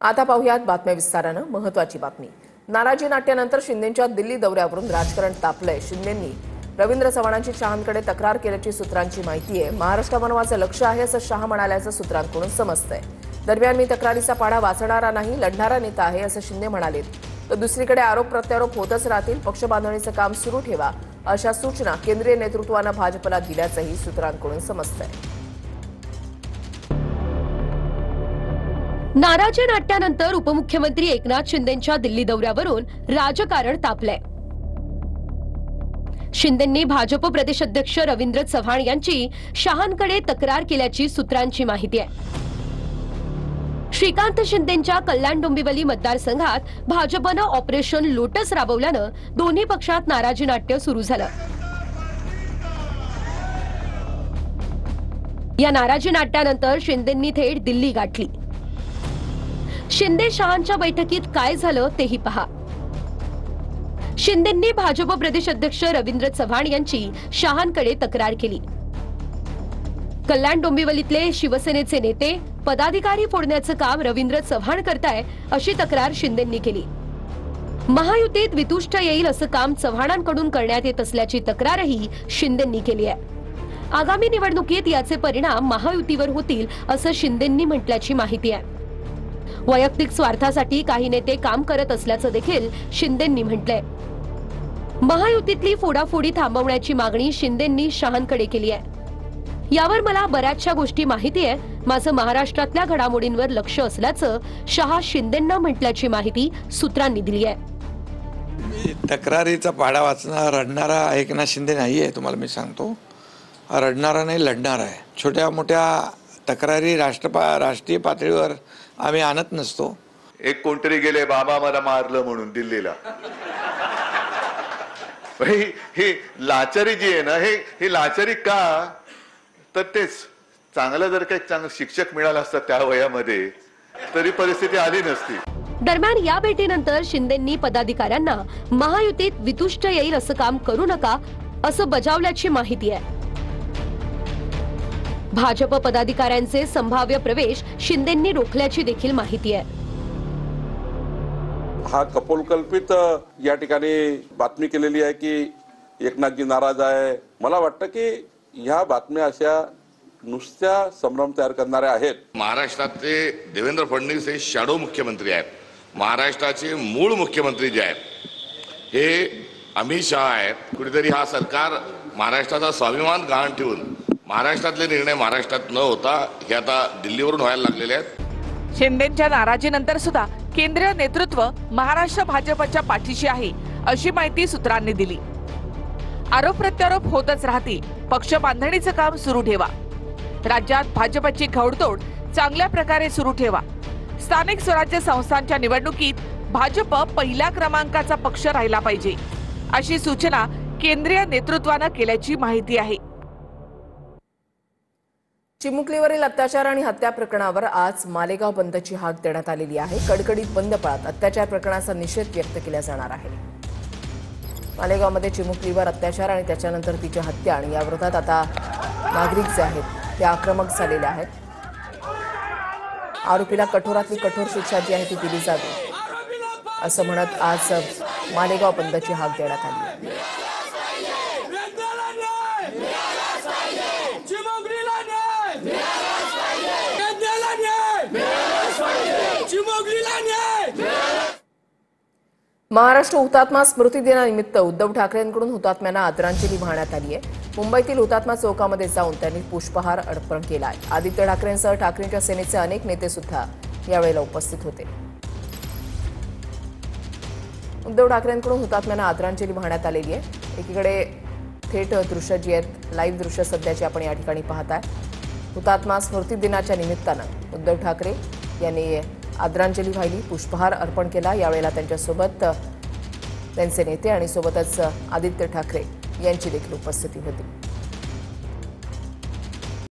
आता पाहुयात बातम्या विस्तारानं। महत्त्वाची बातमी। नाराजी नाट्यानंतर शिंदेंच्या दिल्ली दौऱ्यावरून राजकारण तापलंय। शिंदेंनी रवींद्र चव्हाणांची शहांकडे तक्रार केल्याची सूत्रांची माहिती आहे। महाराष्ट्र बनवाचं लक्ष आहे असं शहा म्हणाल्याचं सूत्रांकडून समजतंय। दरम्यान मी तक्रारीचा पाढा वाचणारा नाही, लढणारा नेता आहे असं शिंदे म्हणालेत। तर दुसरीकडे आरोप प्रत्यारोप होतच राहतील, पक्ष बांधणीचं काम सुरू ठेवा अशा सूचना केंद्रीय नेतृत्वानं भाजपला दिल्याचंही सूत्रांकडून समजतंय। नाराजी नाट्यानंतर उपमुख्यमंत्री एकनाथ शिंदेंच्या दिल्ली दौऱ्यावरून राजकारण तापलंय। शिंदेंनी भाजप प्रदेशाध्यक्ष रवींद्र चव्हाण यांची शहांकडे तक्रार केल्याची सूत्रांची माहिती आहे। श्रीकांत शिंदेंच्या कल्याण डोंबिवली मतदारसंघात भाजपनं ऑपरेशन लोटस राबवल्यानं दोन्ही पक्षात नाराजी नाट्य सुरू झालं। या नाराजी नाट्यानंतर शिंदेंनी थेट दिल्ली गाठली। शिंदे शहांच्या बैठकीत काय झालं तेही पहा। शिंदेंनी भाजप प्रदेशाध्यक्ष रवींद्र चव्हाण यांची शहांकडे तक्रार केली। कल्याण डोंबिवलीतले शिवसेनेचे नेते पदाधिकारी फोडण्याचं काम रवींद्र चव्हाण करताय अशी तक्रार शिंदेंनी केली। महायुतीत वितुष्ट येईल असं काम चव्हाणांकडून करण्यात येत असल्याची तक्रारही शिंदेंनी केली आहे। आगामी निवडणुकीत याचे परिणाम महायुतीवर होतील असं शिंदेंनी म्हटल्याची माहिती आहे। वैयक्तिक स्वार्थासाठी काही नेते काम करत असल्याचं देखील शिंदेंनी म्हटलंय। महायुतीतली फोडाफोडी थांबवण्याची मागणी शिंदेंनी शहांकडे केली आहे। यावर मला बऱ्याचशा गोष्टी माहिती आहे, माझं महाराष्ट्रातल्या घडामोडींवर लक्ष असल्याचं शहा शिंदेंना म्हटल्याची माहिती सूत्रांनी दिली आहे। तक्रारीचा पाढा वाचणारा रडणारा एकनाथ शिंदे नाहीये, तुम्हाला मी सांगतो। रडणारा नाही, लढणारा आहे। छोट्या मोठ्या तक्रारी राष्ट्रीय पातळीवर आम्ही आणत नसतो। एक कोणतरी गेले बाबा मला मारलं म्हणून दिल्लीला। ही लाचारी जी आहे ना, ही लाचारी का? तर तेच चांगलं जर काही चांगलं शिक्षक मिळालं असतं त्या वयामध्ये तरी परिस्थिती आली नसती। दरम्यान या भेटीनंतर शिंदेंनी पदाधिकाऱ्यांना महायुतीत वितुष्ट येईल असं काम करू नका असं बजावल्याची माहिती आहे। भाजप पदाधिकाऱ्यांचे संभाव्य प्रवेश शिंदेंनी रोखल्याची देखील माहिती आहे। हा कपोलकल्पित या ठिकाणी बातमी केलेली आहे की एकनाथजी नाराज आहे। मला वाटतं की ह्या बातम्या अशा नुसत्या संभ्रम तयार करणाऱ्या आहेत। महाराष्ट्राचे देवेंद्र फडणवीस हे शॅडो मुख्यमंत्री आहेत। महाराष्ट्राचे मूळ मुख्यमंत्री जे आहेत हे अमित शहा आहेत। कुठेतरी हा सरकार महाराष्ट्राचा स्वाभिमान गहाण ठेवून महाराष्ट्रातले निर्णय महाराष्ट्रात न होता हे आता दिल्लीवरून व्हायला लागलेले आहेत। शिंदेंच्या नाराजीनंतर सुद्धा केंद्रीय नेतृत्व महाराष्ट्र भाजपच्या पाठीशी आहे अशी माहिती सूत्रांनी दिली। आरोप प्रत्यारोप होतच राहतील, पक्ष बांधणीचं काम सुरू ठेवा। राज्यात भाजपची घोडदौड चांगल्या प्रकारे सुरू ठेवा। स्थानिक स्वराज्य संस्थांच्या निवडणुकीत भाजप पहिल्या क्रमांकाचा पक्ष राहिला पाहिजे अशी सूचना केंद्रीय नेतृत्वानं केल्याची माहिती आहे। चिमुकलीवरील अत्याचार आणि हत्या प्रकरणावर आज मालेगाव बंदची हाक देण्यात आलेली आहे। कडकडीत बंद पाळत अत्याचार प्रकरणाचा निषेध व्यक्त केला जाणार आहे। मालेगावमध्ये चिमुकलीवर अत्याचार आणि त्याच्यानंतर तिची हत्या आणि याविरोधात आता नागरिक जे आहेत ते आक्रमक झालेले आहेत। आरोपीला कठोरातली कठोर शिक्षा जी आहे ती दिली जावी असं म्हणत आज मालेगाव बंदची हाक देण्यात आली आहे। महाराष्ट्र हुतात्मा स्मृती दिनानिमित्त उद्धव ठाकरेंकडून हुतात्म्यांना आदरांजली वाहण्यात आली आहे। मुंबईतील हुतात्मा चौकामध्ये जाऊन त्यांनी पुष्पहार अर्पण केला आहे। आदित्य ठाकरेंसह ठाकरेंच्या सेनेचे अनेक नेते सुद्धा यावेळेला उपस्थित होते। उद्धव ठाकरेंकडून हुतात्म्यांना आदरांजली वाहण्यात आलेली आहे। एकीकडे थेट दृश्य जी आहेत, लाईव्ह दृश्य सध्याची आपण या ठिकाणी पाहताय। हुतात्मा स्मृती दिनाच्या निमित्तानं उद्धव ठाकरे यांनी आदरांजली वाहिली, पुष्पहार अर्पण केला। यावेळेला त्यांच्यासोबत त्यांचे नेते आणि सोबतच आदित्य ठाकरे यांची देखील उपस्थिती होती।